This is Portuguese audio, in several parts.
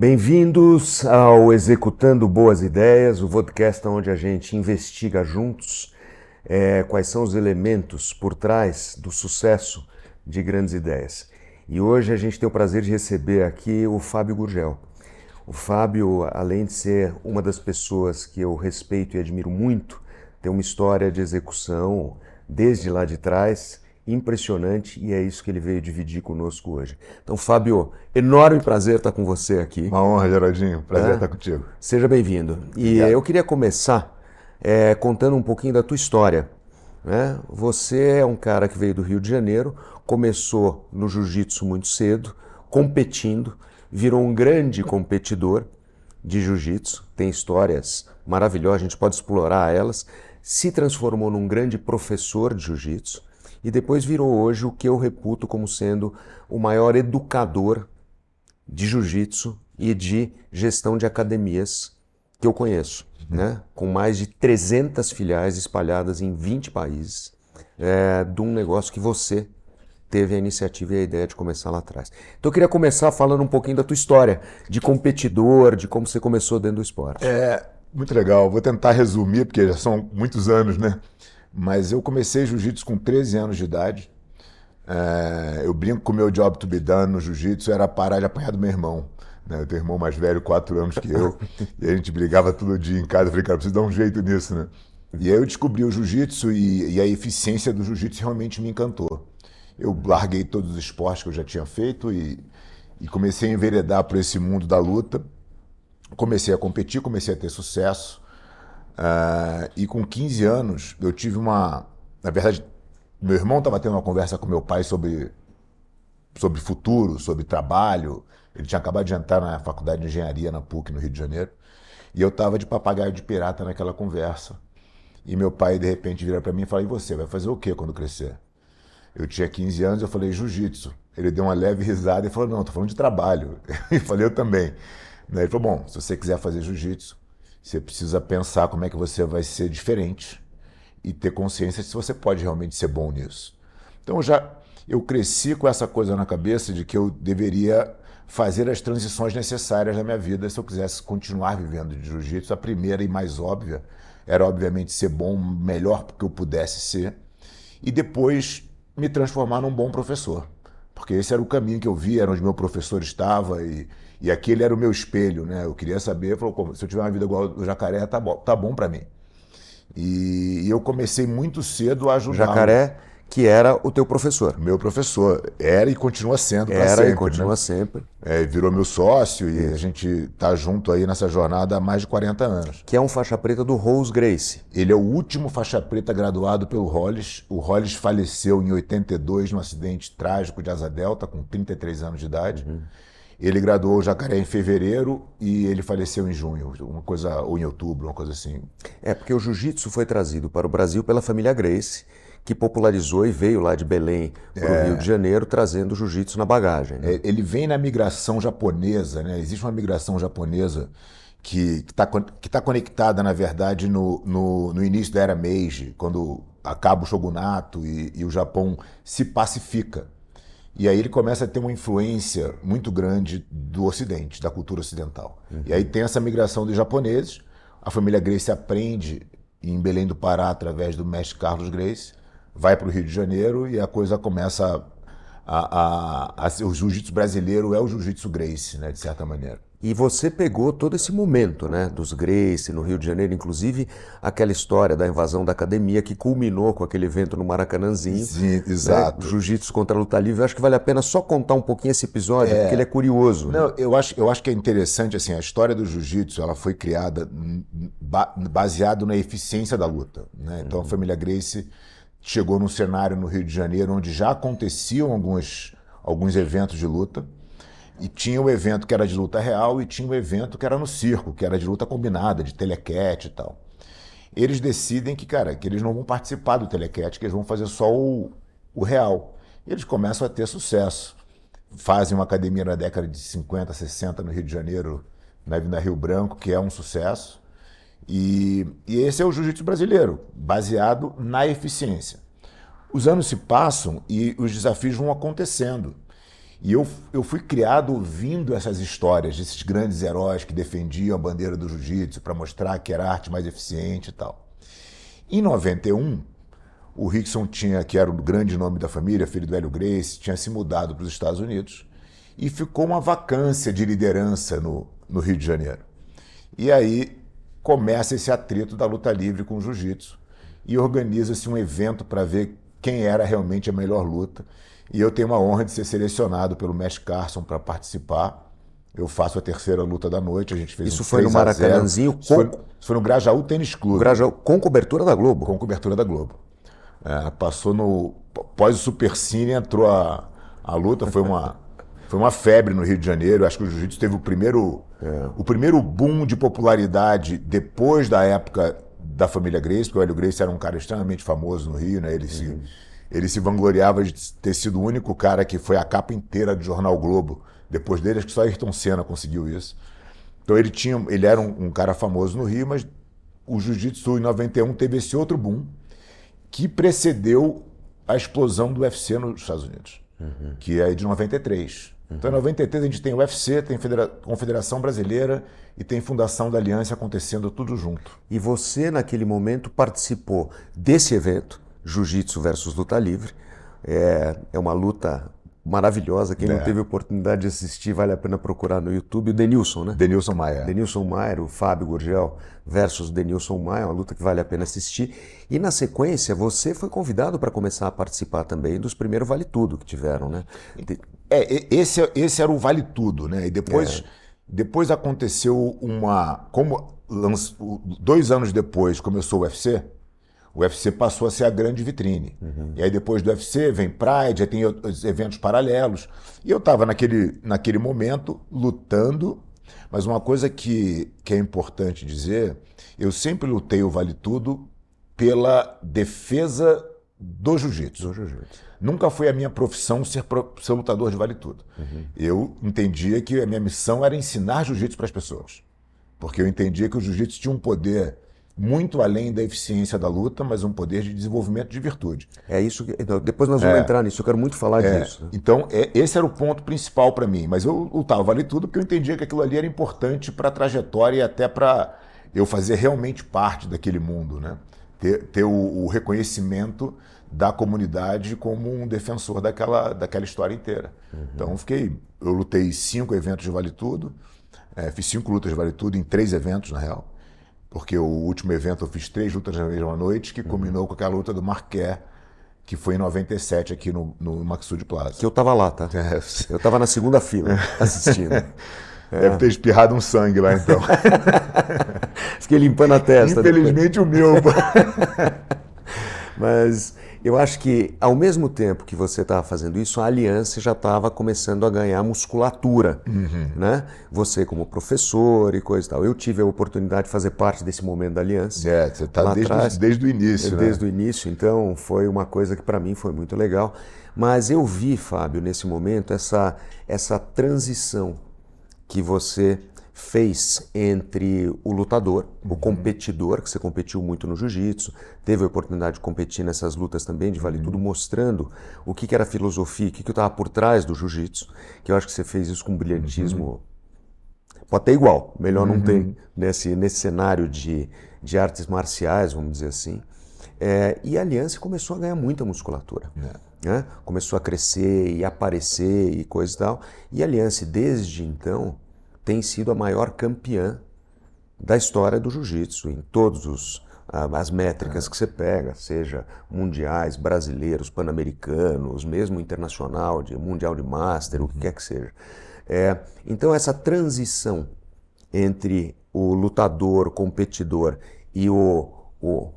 Bem-vindos ao Executando Boas Ideias, o podcast onde a gente investiga juntos quais são os elementos por trás do sucesso de grandes ideias. E hoje a gente tem o prazer de receber aqui o Fábio Gurgel. O Fábio, além de ser uma das pessoas que eu respeito e admiro muito, tem uma história de execução desde lá de trás impressionante, e é isso que ele veio dividir conosco hoje. Então, Fábio, enorme prazer estar com você aqui. Uma honra, Geraldinho. Prazer estar contigo. Seja bem-vindo. E Obrigado. eu queria começar contando um pouquinho da tua história. Né? Você é um cara que veio do Rio de Janeiro, começou no jiu-jitsu muito cedo, competindo, virou um grande competidor de jiu-jitsu, tem histórias maravilhosas, a gente pode explorar elas, se transformou num grande professor de jiu-jitsu, e depois virou hoje o que eu reputo como sendo o maior educador de jiu-jitsu e de gestão de academias que eu conheço, né? Com mais de 300 filiais espalhadas em 20 países, de um negócio que você teve a iniciativa e a ideia de começar lá atrás. Então eu queria começar falando um pouquinho da tua história de competidor, de como você começou dentro do esporte. Muito legal. Vou tentar resumir, porque já são muitos anos, né? Mas eu comecei jiu-jitsu com 13 anos de idade. Eu brinco com o meu job to be done no jiu-jitsu era parar de apanhar do meu irmão. Né? Eu tenho um irmão mais velho, 4 anos que eu, e a gente brigava todo dia em casa. Eu falei, cara, preciso dar um jeito nisso, né? E aí eu descobri o jiu-jitsu e a eficiência do jiu-jitsu realmente me encantou. Eu larguei todos os esportes que eu já tinha feito e comecei a enveredar por esse mundo da luta. Comecei a competir, comecei a ter sucesso. E com 15 anos, eu tive uma... Na verdade, meu irmão estava tendo uma conversa com meu pai sobre futuro, sobre trabalho. Ele tinha acabado de entrar na faculdade de engenharia na PUC, no Rio de Janeiro. E eu estava de papagaio de pirata naquela conversa. E meu pai, de repente, vira para mim e fala, e você, vai fazer o quê quando crescer? Eu tinha 15 anos, eu falei, jiu-jitsu. Ele deu uma leve risada e falou, não, tô falando de trabalho. Eu falei, eu também. Ele falou, bom, se você quiser fazer jiu-jitsu, você precisa pensar como é que você vai ser diferente e ter consciência de se você pode realmente ser bom nisso. Então eu cresci com essa coisa na cabeça de que eu deveria fazer as transições necessárias na minha vida se eu quisesse continuar vivendo de jiu-jitsu. A primeira e mais óbvia era, obviamente, ser bom, melhor que eu pudesse ser, e depois me transformar num bom professor. Porque esse era o caminho que eu via, era onde meu professor estava e aquele era o meu espelho, né? Eu queria saber, falou, se eu tiver uma vida igual ao do Jacaré, tá bom para mim. E eu comecei muito cedo a ajudá-lo. Jacaré, que era o teu professor. Meu professor era e continua sendo para Era sempre, e continua né? sempre. Virou meu sócio e a gente tá junto aí nessa jornada há mais de 40 anos. Que é um faixa preta do Rose Gracie. Ele é o último faixa preta graduado pelo Hollis. O Hollis faleceu em 82 num acidente trágico de asa delta, com 33 anos de idade. Ele graduou o Jacaré em fevereiro e ele faleceu em junho, ou em outubro, uma coisa assim. Porque o jiu-jitsu foi trazido para o Brasil pela família Gracie, que popularizou e veio lá de Belém para o Rio de Janeiro, trazendo o jiu-jitsu na bagagem. Né? Ele vem na migração japonesa, né? Existe uma migração japonesa que tá conectada, na verdade, no início da Era Meiji, quando acaba o shogunato e o Japão se pacifica. E aí ele começa a ter uma influência muito grande do Ocidente, da cultura ocidental. E aí tem essa migração dos japoneses, a família Gracie aprende em Belém do Pará através do mestre Carlos Gracie, vai para o Rio de Janeiro e a coisa começa o jiu-jitsu brasileiro é o jiu-jitsu Gracie, né, de certa maneira. E você pegou todo esse momento, né, dos Gracie no Rio de Janeiro, inclusive aquela história da invasão da academia que culminou com aquele evento no Maracanãzinho. Sim, exato. Né, jiu-jitsu contra a luta livre. Eu acho que vale a pena só contar um pouquinho esse episódio, porque ele é curioso. Não, né? eu acho que é interessante, assim, a história do jiu-jitsu, ela foi criada baseado na eficiência da luta, né? Então a família Gracie chegou num cenário no Rio de Janeiro onde já aconteciam alguns eventos de luta. E tinha o evento que era de luta real e tinha o evento que era no circo, que era de luta combinada, de telecat e tal. Eles decidem que, cara, que eles não vão participar do telecat, que eles vão fazer só o real. E eles começam a ter sucesso. Fazem uma academia na década de 50, 60 no Rio de Janeiro, na Avenida Rio Branco, que é um sucesso. E esse é o jiu-jitsu brasileiro, baseado na eficiência. Os anos se passam e os desafios vão acontecendo. E eu fui criado ouvindo essas histórias desses grandes heróis que defendiam a bandeira do jiu-jitsu para mostrar que era a arte mais eficiente e tal. Em 91, o Rickson que era o grande nome da família, filho do Hélio Gracie, tinha se mudado para os Estados Unidos e ficou uma vacância de liderança no Rio de Janeiro. E aí começa esse atrito da luta livre com o jiu-jitsu e organiza-se um evento para ver quem era realmente a melhor luta. E eu tenho uma honra de ser selecionado pelo mestre Carson para participar. Eu faço a terceira luta da noite, a gente fez Isso foi no Maracanãzinho? Isso foi no Grajaú Tênis Clube. Grajaú, com cobertura da Globo? Com cobertura da Globo. Passou após o Supercine, entrou a luta, foi uma febre no Rio de Janeiro. Acho que o jiu-jitsu teve o primeiro boom de popularidade depois da época da família Gracie, porque o Hélio Gracie era um cara extremamente famoso no Rio, né? Ele se vangloriava de ter sido o único cara que foi a capa inteira do jornal Globo. Depois dele, acho que só Ayrton Senna conseguiu isso. Então ele era um cara famoso no Rio, mas o jiu-jitsu em 91 teve esse outro boom que precedeu a explosão do UFC nos Estados Unidos, que é de 93. Então em 93 a gente tem o UFC, tem Confederação Brasileira e tem Fundação da Aliança acontecendo tudo junto. E você, naquele momento, participou desse evento, Jiu-Jitsu versus Luta Livre. É uma luta maravilhosa. Quem não teve oportunidade de assistir, vale a pena procurar no YouTube. O Denilson, né? Denilson Maia. Denilson Maia, o Fábio Gurgel versus Denilson Maia, uma luta que vale a pena assistir. E na sequência, você foi convidado para começar a participar também dos primeiros Vale Tudo que tiveram, né? Esse era o Vale Tudo, né? E depois aconteceu como 2 anos depois começou o UFC passou a ser a grande vitrine. E aí depois do UFC vem Pride, aí tem os eventos paralelos. E eu estava naquele momento lutando, mas uma coisa que é importante dizer, eu sempre lutei o Vale Tudo pela defesa do jiu-jitsu. Nunca foi a minha profissão ser lutador de Vale Tudo. Eu entendia que a minha missão era ensinar jiu-jitsu para as pessoas. Porque eu entendia que o jiu-jitsu tinha um poder muito além da eficiência da luta, mas um poder de desenvolvimento de virtude. É isso que... Depois nós vamos entrar nisso, eu quero muito falar disso. Então, esse era o ponto principal para mim. Mas eu lutava Vale Tudo porque eu entendia que aquilo ali era importante para a trajetória e até para eu fazer realmente parte daquele mundo, né? Ter o reconhecimento da comunidade como um defensor daquela história inteira. Então, eu lutei 5 eventos de Vale Tudo, fiz 5 lutas de Vale Tudo em 3 eventos, na real. Porque o último evento eu fiz 3 lutas na mesma noite, que culminou com aquela luta do Marquet, que foi em 97 aqui no Maxud Plaza. Que eu tava lá, tá? Eu tava na segunda fila, assistindo. Deve ter espirrado um sangue lá, então. Fiquei limpando a testa. Infelizmente o meu. Mas eu acho que, ao mesmo tempo que você estava fazendo isso, a Aliança já estava começando a ganhar musculatura, né? Você como professor e coisa e tal. Eu tive a oportunidade de fazer parte desse momento da Aliança. Você está desde o início, né? Desde o início, então foi uma coisa que para mim foi muito legal. Mas eu vi, Fábio, nesse momento, essa transição que você fez entre o lutador, o competidor, que você competiu muito no jiu-jitsu, teve a oportunidade de competir nessas lutas também de Vale Tudo, mostrando o que era a filosofia, o que estava por trás do jiu-jitsu, que eu acho que você fez isso com brilhantismo. Pode ter igual, melhor não tem nesse cenário de artes marciais, vamos dizer assim. E a Aliança começou a ganhar muita musculatura. Né? Começou a crescer e aparecer e coisa e tal. E a Aliança, desde então, tem sido a maior campeã da história do jiu-jitsu, em todas as métricas que você pega, seja mundiais, brasileiros, pan-americanos, mesmo internacional, mundial de master, o que quer que seja. Então essa transição entre o lutador, o competidor e o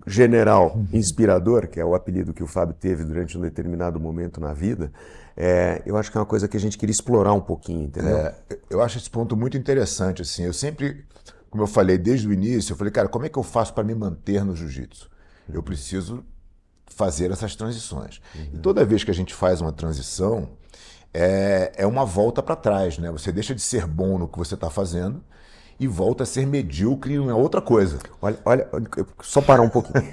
general inspirador, que é o apelido que o Fábio teve durante um determinado momento na vida, eu acho que é uma coisa que a gente queria explorar um pouquinho, entendeu? Eu acho esse ponto muito interessante, assim. Eu sempre, como eu falei desde o início, eu falei, cara, como é que eu faço para me manter no jiu-jitsu? Eu preciso fazer essas transições. E toda vez que a gente faz uma transição, é uma volta para trás, né? Você deixa de ser bom no que você está fazendo e volta a ser medíocre em outra coisa. Olha, só parar um pouquinho.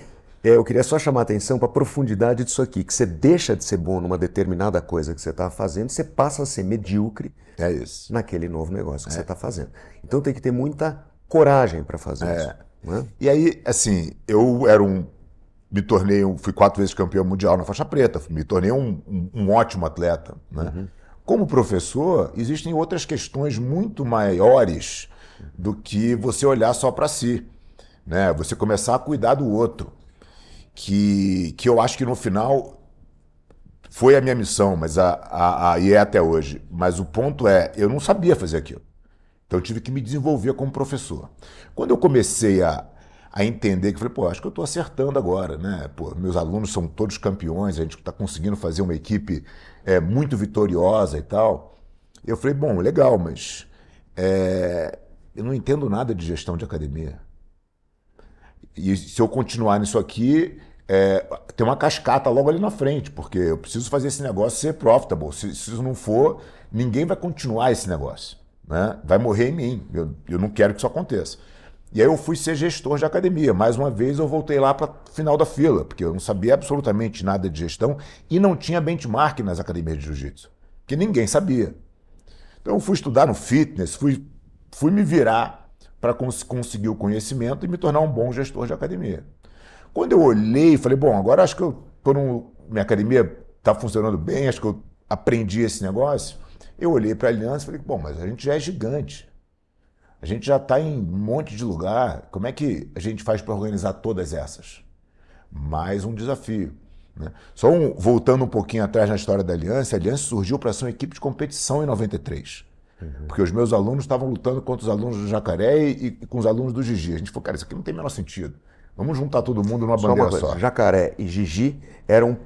Eu queria só chamar a atenção para a profundidade disso aqui, que você deixa de ser bom numa determinada coisa que você está fazendo, você passa a ser medíocre É isso. naquele novo negócio que você está fazendo. Então tem que ter muita coragem para fazer isso. Né? E aí, assim, me tornei, fui 4 vezes campeão mundial na faixa preta, me tornei um ótimo atleta, né? Como professor, existem outras questões muito maiores do que você olhar só para si, né? Você começar a cuidar do outro, que eu acho que no final foi a minha missão, mas e é até hoje. Mas o ponto é, eu não sabia fazer aquilo. Então eu tive que me desenvolver como professor. Quando eu comecei a entender que eu falei, pô, acho que eu estou acertando agora, né? Pô, meus alunos são todos campeões, a gente está conseguindo fazer uma equipe muito vitoriosa e tal. Eu falei, bom, legal, mas eu não entendo nada de gestão de academia. E se eu continuar nisso aqui, tem uma cascata logo ali na frente, porque eu preciso fazer esse negócio ser profitable. Se isso não for, ninguém vai continuar esse negócio, né? Vai morrer em mim. Eu não quero que isso aconteça. E aí eu fui ser gestor de academia. Mais uma vez eu voltei lá para o final da fila, porque eu não sabia absolutamente nada de gestão e não tinha benchmark nas academias de jiu-jitsu, que ninguém sabia. Então eu fui estudar no fitness, fui me virar para conseguir o conhecimento e me tornar um bom gestor de academia. Quando eu olhei, falei, bom, agora acho que minha academia está funcionando bem, acho que eu aprendi esse negócio. Eu olhei para a Aliança e falei, bom, mas a gente já é gigante. A gente já está em um monte de lugar. Como é que a gente faz para organizar todas essas? Mais um desafio, né? Voltando um pouquinho atrás na história da Aliança, a Aliança surgiu para ser uma equipe de competição em 93. Porque os meus alunos estavam lutando contra os alunos do Jacaré e com os alunos do Gigi. A gente falou, cara, isso aqui não tem o menor sentido. Vamos juntar todo mundo numa bandeira só. Jacaré e Gigi eram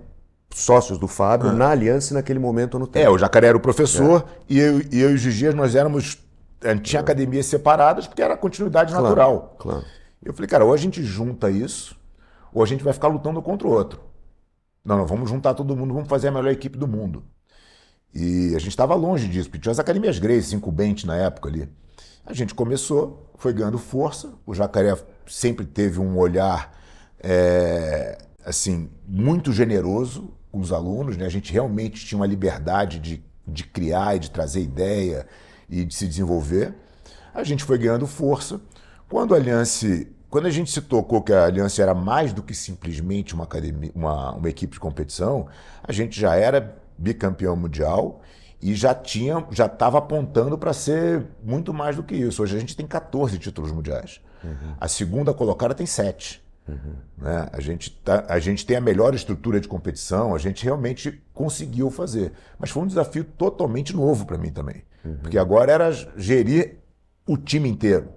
sócios do Fábio na Aliança naquele momento no tempo. O Jacaré era o professor e eu e o Gigi, nós éramos... A gente tinha academias separadas porque era continuidade natural. Claro. Eu falei, cara, ou a gente junta isso, ou a gente vai ficar lutando contra o outro. Não, vamos juntar todo mundo, vamos fazer a melhor equipe do mundo. E a gente estava longe disso, porque tinha as academias Grace, 5 Bent na época ali. A gente começou, foi ganhando força, o Jacaré sempre teve um olhar assim, muito generoso com os alunos, né? A gente realmente tinha uma liberdade de criar e de trazer ideia e de se desenvolver. A gente foi ganhando força. Quando a gente se tocou que a Aliança era mais do que simplesmente uma academia, uma equipe de competição, a gente já era bicampeão mundial e já estava apontando para ser muito mais do que isso. Hoje a gente tem 14 títulos mundiais. A segunda colocada tem 7. Né? A gente tem a melhor estrutura de competição, a gente realmente conseguiu fazer. Mas foi um desafio totalmente novo para mim também. Porque agora era gerir o time inteiro,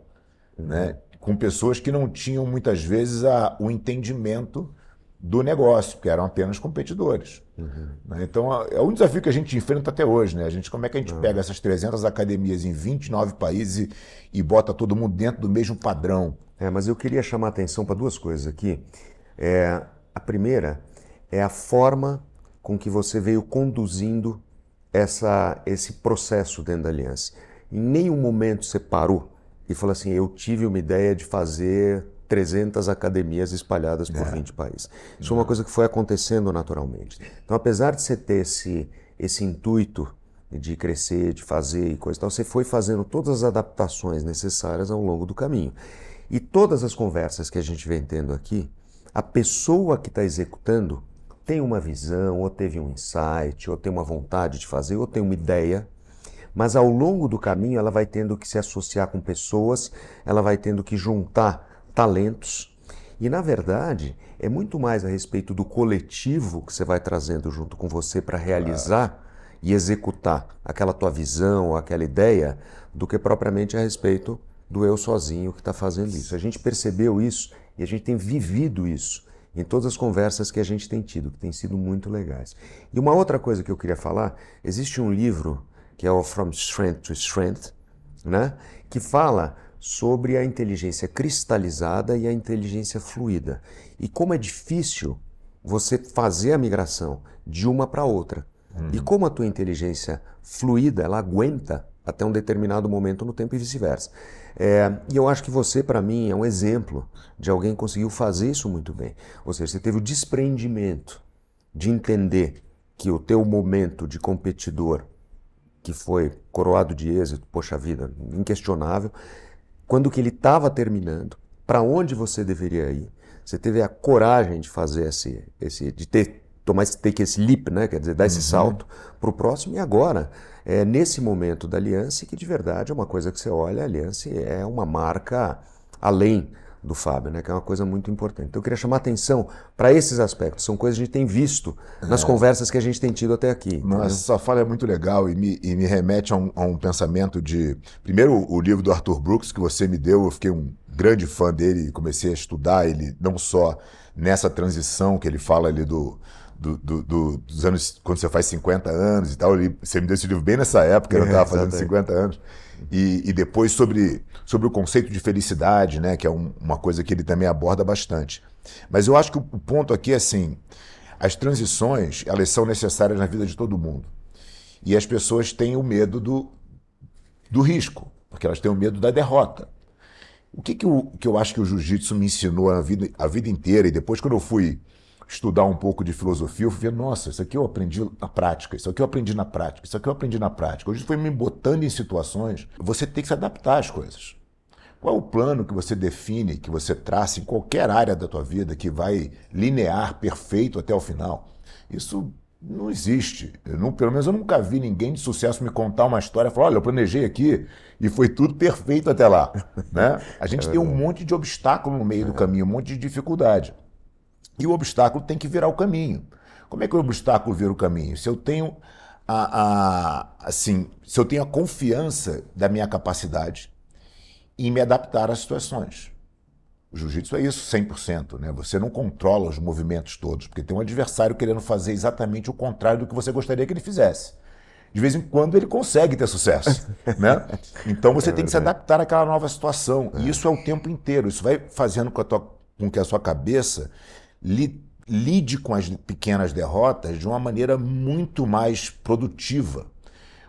né? Com pessoas que não tinham muitas vezes o entendimento do negócio, porque eram apenas competidores. Né? Então é um desafio que a gente enfrenta até hoje. Né? Como é que a gente pega essas 300 academias em 29 países e bota todo mundo dentro do mesmo padrão? Mas eu queria chamar a atenção para 2 coisas aqui. A primeira é a forma com que você veio conduzindo esse processo dentro da Aliança. Em nenhum momento você parou e falou assim, eu tive uma ideia de fazer 300 academias espalhadas por 20 países. Isso é uma coisa que foi acontecendo naturalmente. Então, apesar de você ter esse intuito de crescer, de fazer e coisa e tal, você foi fazendo todas as adaptações necessárias ao longo do caminho. E todas as conversas que a gente vem tendo aqui, a pessoa que está executando tem uma visão, ou teve um insight, ou tem uma vontade de fazer, ou tem uma ideia, mas ao longo do caminho ela vai tendo que se associar com pessoas, ela vai tendo que juntar talentos. E na verdade, é muito mais a respeito do coletivo que você vai trazendo junto com você para realizar e executar aquela tua visão, ou aquela ideia, do que propriamente a respeito do eu sozinho que está fazendo isso. A gente percebeu isso e a gente tem vivido isso em todas as conversas que a gente tem tido, que tem sido muito legais. E uma outra coisa que eu queria falar, existe um livro que é o From Strength to Strength, né? Que fala sobre a inteligência cristalizada e a inteligência fluida. E como é difícil você fazer a migração de uma para outra. E como a tua inteligência fluida, ela aguenta até um determinado momento no tempo e vice-versa. E eu acho que você, para mim, é um exemplo de alguém que conseguiu fazer isso muito bem. Ou seja, você teve o desprendimento de entender que o teu momento de competidor, que foi coroado de êxito, poxa vida, inquestionável, quando que ele estava terminando, para onde você deveria ir, você teve a coragem de fazer de tomar esse leap, né? Quer dizer, dar esse salto para o próximo, e agora, nesse momento da Allianz, que de verdade é uma coisa que você olha, a Allianz é uma marca além do Fábio, né? Que é uma coisa muito importante. Então eu queria chamar a atenção para esses aspectos, são coisas que a gente tem visto nas conversas que a gente tem tido até aqui. Nossa, essa fala é muito legal e me remete a um pensamento de... Primeiro, o livro do Arthur Brooks que você me deu, eu fiquei um grande fã dele e comecei a estudar ele, não só nessa transição que ele fala ali dos anos, quando você faz 50 anos e tal, você me deu esse livro bem nessa época, eu estava fazendo 50 anos, e depois sobre o conceito de felicidade, né, que é uma coisa que ele também aborda bastante. Mas eu acho que o ponto aqui é assim, as transições, elas são necessárias na vida de todo mundo. E as pessoas têm o medo do risco, porque elas têm o medo da derrota. O que eu acho que o jiu-jitsu me ensinou a vida inteira, e depois quando eu fui estudar um pouco de filosofia, eu fui ver, nossa, isso aqui eu aprendi na prática, isso aqui eu aprendi na prática, isso aqui eu aprendi na prática. Hoje foi me botando em situações, você tem que se adaptar às coisas. Qual é o plano que você define, que você traça em qualquer área da tua vida que vai linear, perfeito até o final? Isso não existe. Pelo menos eu nunca vi ninguém de sucesso me contar uma história e falar, olha, eu planejei aqui e foi tudo perfeito até lá. Né? A gente tem um monte de obstáculo no meio do caminho, um monte de dificuldade. E o obstáculo tem que virar o caminho. Como é que o obstáculo vira o caminho? Se eu tenho se eu tenho a confiança da minha capacidade em me adaptar às situações. O jiu-jitsu é isso, 100%. Né? Você não controla os movimentos todos, porque tem um adversário querendo fazer exatamente o contrário do que você gostaria que ele fizesse. De vez em quando ele consegue ter sucesso. Né? Então você tem que se adaptar àquela nova situação. E isso é o tempo inteiro. Isso vai fazendo com que a sua cabeça lide com as pequenas derrotas de uma maneira muito mais produtiva.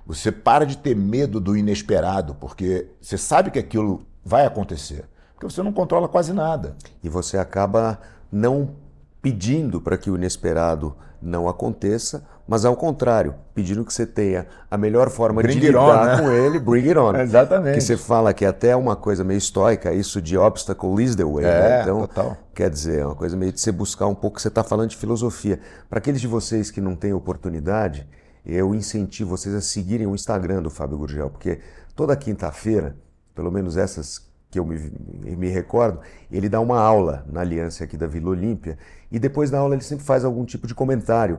Você para de ter medo do inesperado, porque você sabe que aquilo vai acontecer, porque você não controla quase nada. E você acaba não pedindo para que o inesperado não aconteça, mas ao contrário, pedindo que você tenha a melhor forma de lidar com ele, bring it on. Exatamente. Que você fala que é até uma coisa meio estoica, isso de obstacle is the way. Né? Então, total. Quer dizer, é uma coisa meio de você buscar um pouco, você está falando de filosofia. Para aqueles de vocês que não têm oportunidade, eu incentivo vocês a seguirem o Instagram do Fábio Gurgel, porque toda quinta-feira, pelo menos essas que eu me recordo, ele dá uma aula na Aliança aqui da Vila Olímpia, e depois da aula ele sempre faz algum tipo de comentário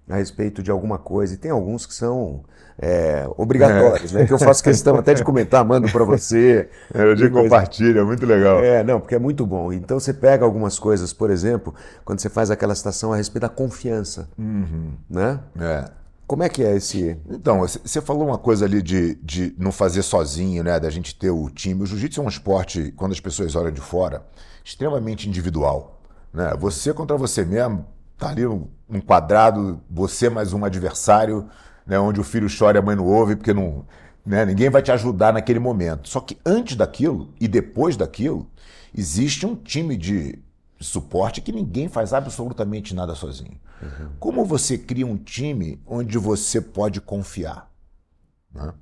a respeito de alguma coisa, e tem alguns que são obrigatórios, né? Que eu faço questão até de comentar, mando para você. Eu digo compartilha, é muito legal. Não, porque é muito bom. Então você pega algumas coisas, por exemplo, quando você faz aquela citação a respeito da confiança, né? Como é que é esse... Então, você falou uma coisa ali de não fazer sozinho, né? Da gente ter o time. O jiu-jitsu é um esporte, quando as pessoas olham de fora, extremamente individual. Né? Você contra você mesmo, tá ali num quadrado, você mais um adversário, né? Onde o filho chora e a mãe não ouve, porque não, né? Ninguém vai te ajudar naquele momento. Só que antes daquilo e depois daquilo, existe um time de suporte que ninguém faz absolutamente nada sozinho. Como você cria um time onde você pode confiar? Né?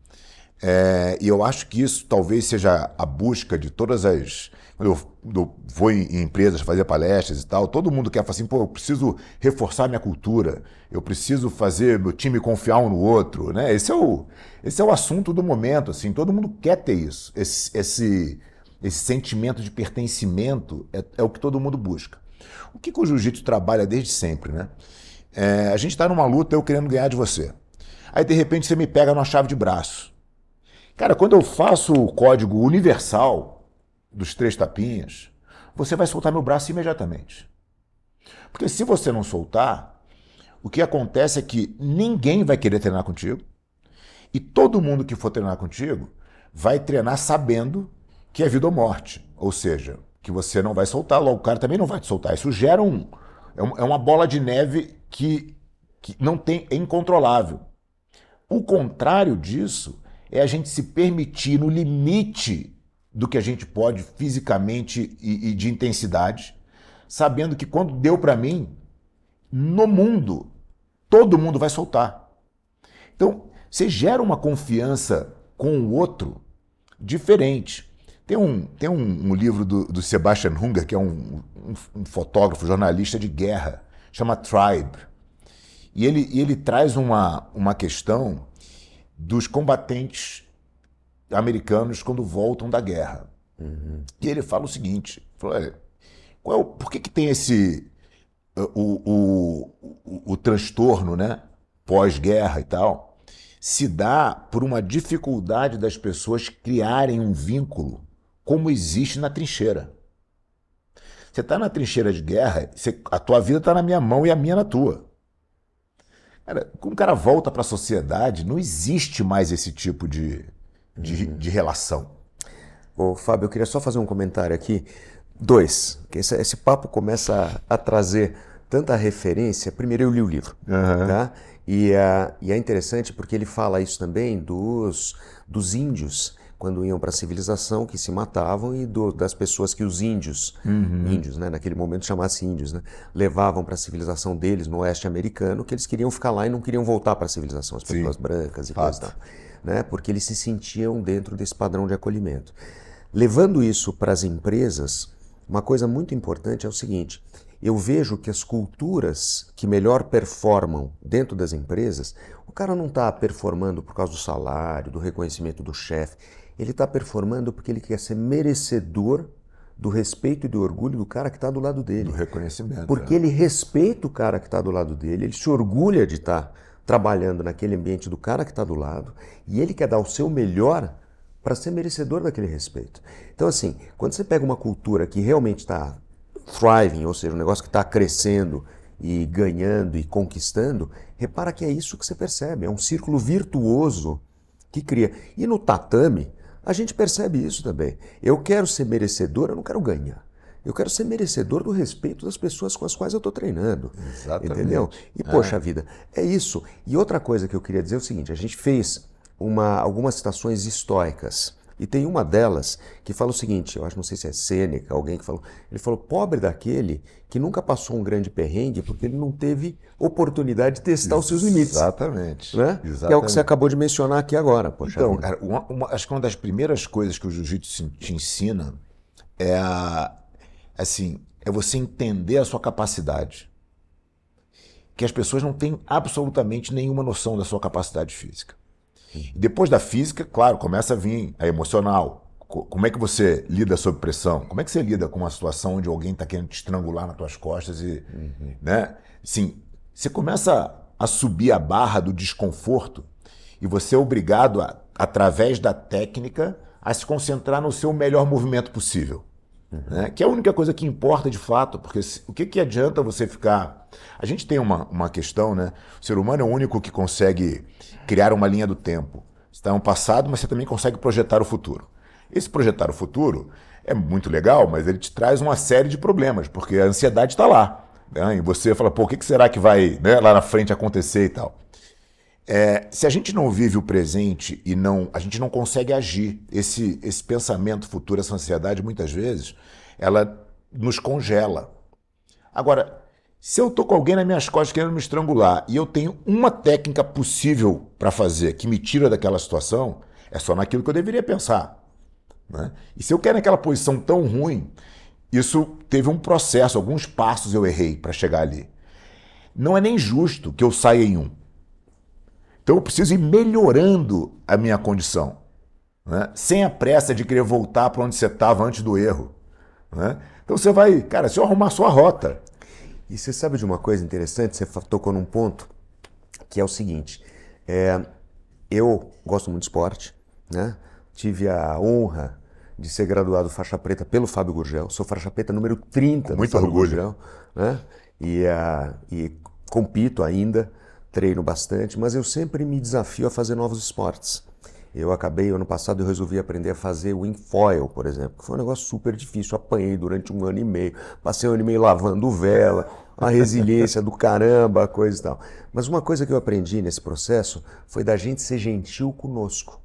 E eu acho que isso talvez seja a busca de todas as... Quando eu vou em empresas fazer palestras e tal, todo mundo quer falar assim, pô, eu preciso reforçar minha cultura, eu preciso fazer meu time confiar um no outro. Né? Esse é o assunto do momento. Assim, todo mundo quer ter isso. Esse sentimento de pertencimento é o que todo mundo busca. O que o jiu-jitsu trabalha desde sempre, né? A gente está numa luta, eu querendo ganhar de você. Aí, de repente, você me pega numa chave de braço. Cara, quando eu faço o código universal dos 3 tapinhas, você vai soltar meu braço imediatamente. Porque se você não soltar, o que acontece é que ninguém vai querer treinar contigo e todo mundo que for treinar contigo vai treinar sabendo que é vida ou morte. Ou seja, que você não vai soltar, logo o cara também não vai te soltar. Isso gera é uma bola de neve que não tem, é incontrolável. O contrário disso é a gente se permitir no limite do que a gente pode fisicamente e de intensidade, sabendo que quando deu para mim, no mundo, todo mundo vai soltar. Então, você gera uma confiança com o outro diferente. Tem um livro do Sebastian Junger, que é um fotógrafo, jornalista de guerra, chama Tribe. E ele traz uma questão dos combatentes americanos quando voltam da guerra. E ele fala o seguinte, fala, olha, por que tem o transtorno, né, pós-guerra e tal, se dá por uma dificuldade das pessoas criarem um vínculo como existe na trincheira. Você está na trincheira de guerra, a tua vida está na minha mão e a minha na tua. Cara, quando o cara volta para a sociedade, não existe mais esse tipo de relação. Ô, Fábio, eu queria só fazer um comentário aqui. Dois, que esse papo começa a trazer tanta referência. Primeiro, eu li o livro, tá? E é interessante porque ele fala isso também dos índios, quando iam para a civilização, que se matavam, e das pessoas que os índios, né, naquele momento chamasse índios, né, levavam para a civilização deles no oeste americano, que eles queriam ficar lá e não queriam voltar para a civilização, as pessoas brancas e coisa e tal, né, porque eles se sentiam dentro desse padrão de acolhimento. Levando isso para as empresas, uma coisa muito importante é o seguinte: eu vejo que as culturas que melhor performam dentro das empresas, o cara não está performando por causa do salário, do reconhecimento do chefe, ele está performando porque ele quer ser merecedor do respeito e do orgulho do cara que está do lado dele. Do reconhecimento. Porque ele respeita o cara que está do lado dele, ele se orgulha de estar trabalhando naquele ambiente do cara que está do lado, e ele quer dar o seu melhor para ser merecedor daquele respeito. Então, assim, quando você pega uma cultura que realmente está thriving, ou seja, um negócio que está crescendo e ganhando e conquistando, repara que é isso que você percebe, é um círculo virtuoso que cria. E no tatame, a gente percebe isso também. Eu quero ser merecedor, eu não quero ganhar. Eu quero ser merecedor do respeito das pessoas com as quais eu estou treinando. Exatamente. Entendeu? E, poxa vida, é isso. E outra coisa que eu queria dizer é o seguinte: a gente fez algumas citações estoicas. E tem uma delas que fala o seguinte, eu acho, não sei se é Sêneca, alguém que falou, ele falou: pobre daquele que nunca passou um grande perrengue porque ele não teve oportunidade de testar os seus limites. Exatamente. Né? Exatamente. Que é o que você acabou de mencionar aqui agora. Poxa então, vida. cara, acho que uma das primeiras coisas que o jiu-jitsu te ensina é é você entender a sua capacidade. Que as pessoas não têm absolutamente nenhuma noção da sua capacidade física. E depois da física, claro, começa a vir a emocional. Como é que você lida sob pressão? Como é que você lida com uma situação onde alguém está querendo te estrangular nas tuas costas e, né? Assim, você começa a subir a barra do desconforto e você é obrigado, através da técnica, a se concentrar no seu melhor movimento possível. Né? Que é a única coisa que importa de fato, porque o que adianta você ficar... A gente tem uma questão, né? O ser humano é o único que consegue criar uma linha do tempo. Você está no passado, mas você também consegue projetar o futuro. Esse projetar o futuro é muito legal, mas ele te traz uma série de problemas, porque a ansiedade está lá. Né? E você fala, pô, o que será que vai, né, lá na frente acontecer e tal? Se a gente não vive o presente e a gente não consegue agir, esse pensamento futuro, essa ansiedade, muitas vezes, ela nos congela. Agora, se eu estou com alguém nas minhas costas querendo me estrangular e eu tenho uma técnica possível para fazer que me tira daquela situação, é só naquilo que eu deveria pensar. Né? E se eu quero naquela posição tão ruim, isso teve um processo, alguns passos eu errei para chegar ali. Não é nem justo que eu saia em um. Então eu preciso ir melhorando a minha condição, né? Sem a pressa de querer voltar para onde você estava antes do erro. Né? Então você vai, cara, se eu arrumar a sua rota. E você sabe de uma coisa interessante? Você tocou num ponto que é o seguinte: eu gosto muito de esporte, né? Tive a honra de ser graduado faixa preta pelo Fábio Gurgel, sou faixa preta número 30 muito do Fábio orgulho. Gurgel, né? E compito ainda, treino bastante, mas eu sempre me desafio a fazer novos esportes. Eu acabei, ano passado, eu resolvi aprender a fazer wingfoil, por exemplo, que foi um negócio super difícil. Eu apanhei durante 1 ano e meio, passei 1 ano e meio lavando vela, a resiliência do caramba, coisa e tal. Mas uma coisa que eu aprendi nesse processo foi da gente ser gentil conosco.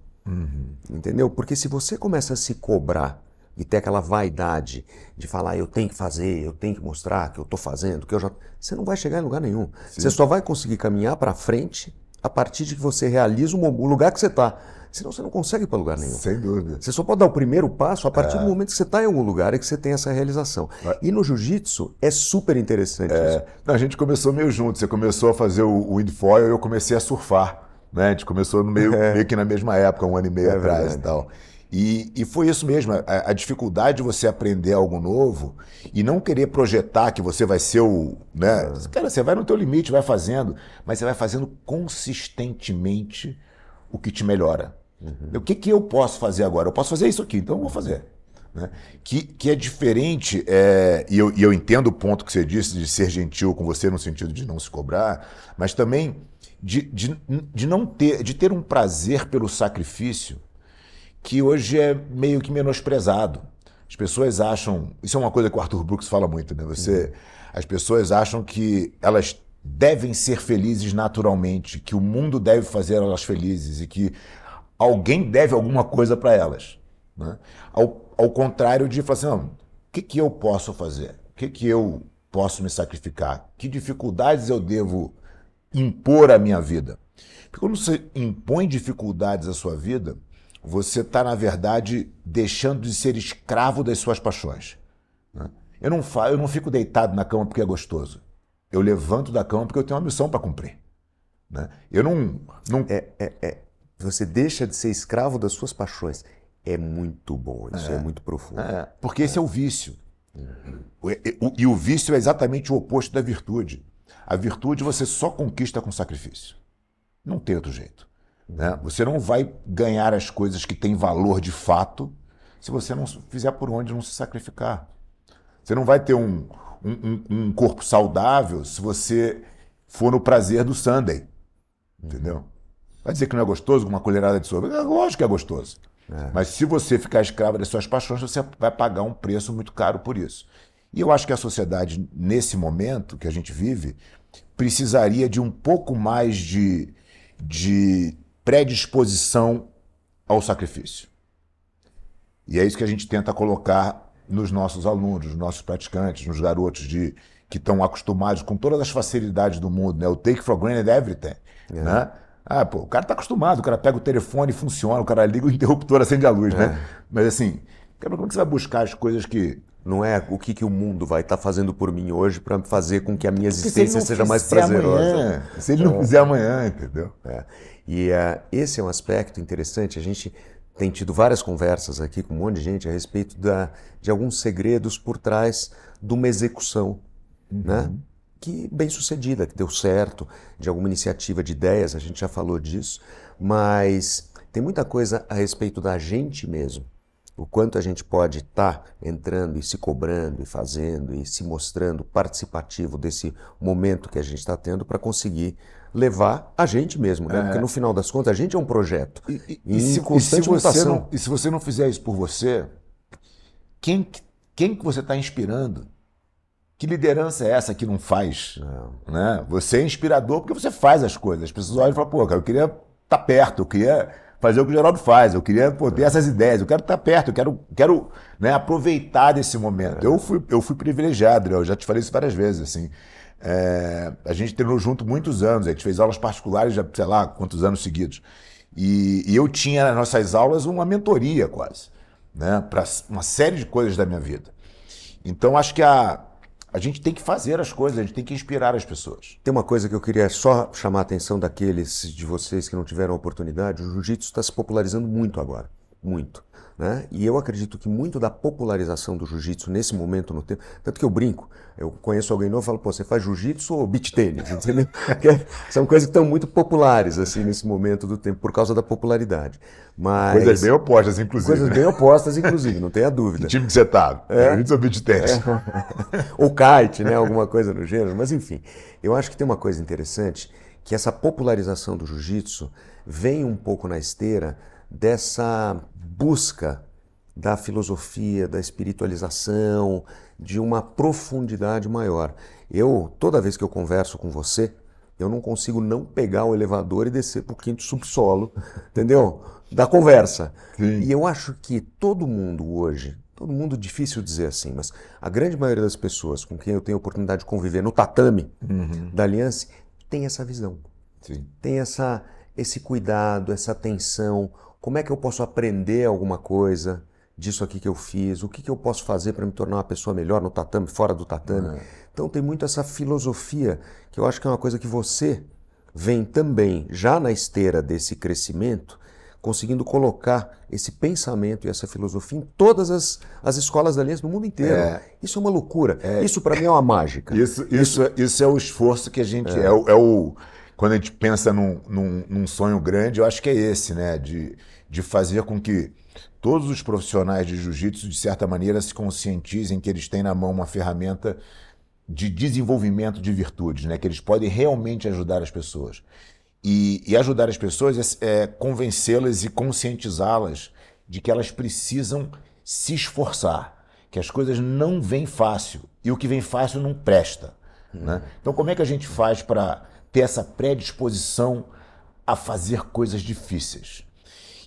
Entendeu? Porque se você começa a se cobrar e ter aquela vaidade de falar, eu tenho que fazer, eu tenho que mostrar que eu estou fazendo, que eu já. Você não vai chegar em lugar nenhum. Você só vai conseguir caminhar para frente a partir de que você realiza o lugar que você está. Senão você não consegue ir para lugar nenhum. Sem dúvida. Você só pode dar o primeiro passo a partir do momento que você está em algum lugar e que você tem essa realização. E no jiu-jitsu é super interessante isso. Não, a gente começou meio junto. Você começou a fazer o windfoil e eu comecei a surfar. Né? A gente começou meio que na mesma época, um ano e meio atrás e tal. E foi isso mesmo, a dificuldade de você aprender algo novo e não querer projetar que você vai ser o... Né? Cara, você vai no teu limite, vai fazendo, mas você vai fazendo consistentemente o que te melhora. O que eu posso fazer agora? Eu posso fazer isso aqui, então eu vou fazer. Né? Que é diferente, e eu entendo o ponto que você disse de ser gentil com você no sentido de não se cobrar, mas também de ter um prazer pelo sacrifício que hoje é meio que menosprezado. As pessoas acham... Isso é uma coisa que o Arthur Brooks fala muito, né? As pessoas acham que elas devem ser felizes naturalmente, que o mundo deve fazer elas felizes e que alguém deve alguma coisa para elas. Né? Ao contrário de falar assim, não, o que eu posso fazer? O que eu posso me sacrificar? Que dificuldades eu devo impor à minha vida? Porque quando você impõe dificuldades à sua vida, você está, na verdade, deixando de ser escravo das suas paixões. Né? Eu não fico deitado na cama porque é gostoso. Eu levanto da cama porque eu tenho uma missão para cumprir. Né? Eu não... Você deixa de ser escravo das suas paixões. É muito bom, isso é muito profundo. Porque esse é o vício. E o vício é exatamente o oposto da virtude. A virtude você só conquista com sacrifício. Não tem outro jeito. Né? Você não vai ganhar as coisas que têm valor de fato se você não fizer por onde não se sacrificar. Você não vai ter um corpo saudável se você for no prazer do Sunday. Entendeu? Vai dizer que não é gostoso com uma colherada de sopa? Lógico que é gostoso. Mas se você ficar escravo das suas paixões, você vai pagar um preço muito caro por isso. E eu acho que a sociedade, nesse momento que a gente vive, precisaria de um pouco mais de predisposição ao sacrifício. E é isso que a gente tenta colocar nos nossos alunos, nos nossos praticantes, nos garotos que estão acostumados com todas as facilidades do mundo, né? O take for granted everything. Né? O cara está acostumado, o cara pega o telefone e funciona, o cara liga o interruptor, acende a luz, né? Mas assim, como é que você vai buscar as coisas que... Não é o que o mundo vai estar fazendo por mim hoje para fazer com que a minha existência seja mais prazerosa. Se ele não fizer amanhã, entendeu? E esse é um aspecto interessante. A gente tem tido várias conversas aqui com um monte de gente a respeito de alguns segredos por trás de uma execução, né? Que bem sucedida, que deu certo, de alguma iniciativa de ideias, a gente já falou disso, mas tem muita coisa a respeito da gente mesmo. O quanto a gente pode estar entrando e se cobrando e fazendo e se mostrando participativo desse momento que a gente está tendo para conseguir levar a gente mesmo, né? Porque no final das contas a gente é um projeto em constante mutação. E se você não fizer isso por você, quem que você está inspirando? Que liderança é essa que não faz? Né? Você é inspirador porque você faz as coisas. As pessoas olham e falam, pô, cara, eu queria estar perto, eu queria fazer o que o Geraldo faz, eu queria ter essas ideias, eu quero estar perto, eu quero né, aproveitar desse momento. Eu fui privilegiado, eu já te falei isso várias vezes, assim. A gente treinou junto muitos anos, a gente fez aulas particulares, já sei lá quantos anos seguidos. E eu tinha nas nossas aulas uma mentoria quase, né, para uma série de coisas da minha vida. Então acho que a gente tem que fazer as coisas, a gente tem que inspirar as pessoas. Tem uma coisa que eu queria só chamar a atenção daqueles de vocês que não tiveram a oportunidade. O jiu-jitsu está se popularizando muito agora, muito. Né? E eu acredito que muito da popularização do jiu-jitsu nesse momento no tempo, tanto que eu brinco, eu conheço alguém novo e falo, pô, você faz jiu-jitsu ou beach tênis? Entendeu? São coisas que estão muito populares assim nesse momento do tempo, por causa da popularidade. Mas... Coisas bem opostas, inclusive. Coisas bem opostas, inclusive, não tenha dúvida. Que time que você tá? Jiu-jitsu ou beach tênis? Ou kite, né? Alguma coisa no gênero. Mas enfim, eu acho que tem uma coisa interessante, que essa popularização do jiu-jitsu vem um pouco na esteira dessa busca da filosofia, da espiritualização, de uma profundidade maior. Toda vez que eu converso com você, eu não consigo não pegar o elevador e descer para o quinto subsolo, entendeu? Da conversa. Sim. E eu acho que todo mundo hoje, todo mundo difícil dizer assim, mas a grande maioria das pessoas com quem eu tenho a oportunidade de conviver no tatame da Aliança tem essa visão. Sim. Tem esse cuidado, essa atenção. Como é que eu posso aprender alguma coisa disso aqui que eu fiz? O que que eu posso fazer para me tornar uma pessoa melhor no tatame, fora do tatame? Então tem muito essa filosofia, que eu acho que é uma coisa que você vem também, já na esteira desse crescimento, conseguindo colocar esse pensamento e essa filosofia em todas as escolas da Aliança no mundo inteiro. Isso é uma loucura. Isso para mim é uma mágica. Isso é o esforço que a gente... Quando a gente pensa num sonho grande, eu acho que é esse, né? De fazer com que todos os profissionais de jiu-jitsu, de certa maneira, se conscientizem que eles têm na mão uma ferramenta de desenvolvimento de virtudes, né? Que eles podem realmente ajudar as pessoas. E ajudar as pessoas é convencê-las e conscientizá-las de que elas precisam se esforçar, que as coisas não vêm fácil e o que vem fácil não presta. Né? Então, como é que a gente faz para ter essa predisposição a fazer coisas difíceis?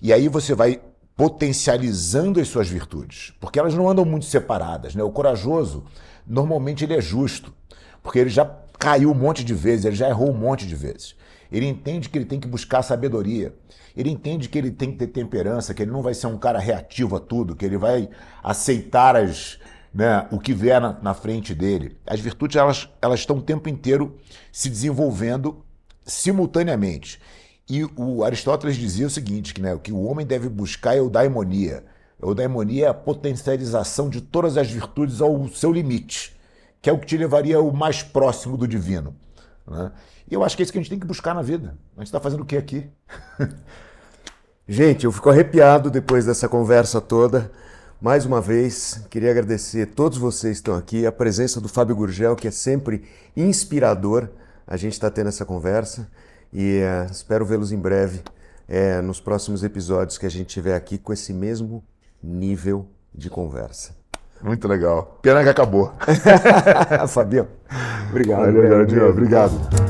E aí você vai potencializando as suas virtudes, porque elas não andam muito separadas, né? O corajoso, normalmente ele é justo, porque ele já caiu um monte de vezes, ele já errou um monte de vezes. Ele entende que ele tem que buscar sabedoria, ele entende que ele tem que ter temperança, que ele não vai ser um cara reativo a tudo, que ele vai aceitar o que vier na frente dele. As virtudes elas estão o tempo inteiro se desenvolvendo simultaneamente. E o Aristóteles dizia o seguinte, que o homem deve buscar é eudaimonia. Eudaimonia é a potencialização de todas as virtudes ao seu limite, que é o que te levaria o mais próximo do divino. Né? E eu acho que é isso que a gente tem que buscar na vida. A gente está fazendo o que aqui? Gente, eu fico arrepiado depois dessa conversa toda. Mais uma vez, queria agradecer a todos vocês que estão aqui, a presença do Fábio Gurgel, que é sempre inspirador a gente está tendo essa conversa. E espero vê-los em breve nos próximos episódios que a gente tiver aqui com esse mesmo nível de conversa. Muito legal. Pena que acabou. Fabião, obrigado. Valeu, obrigado.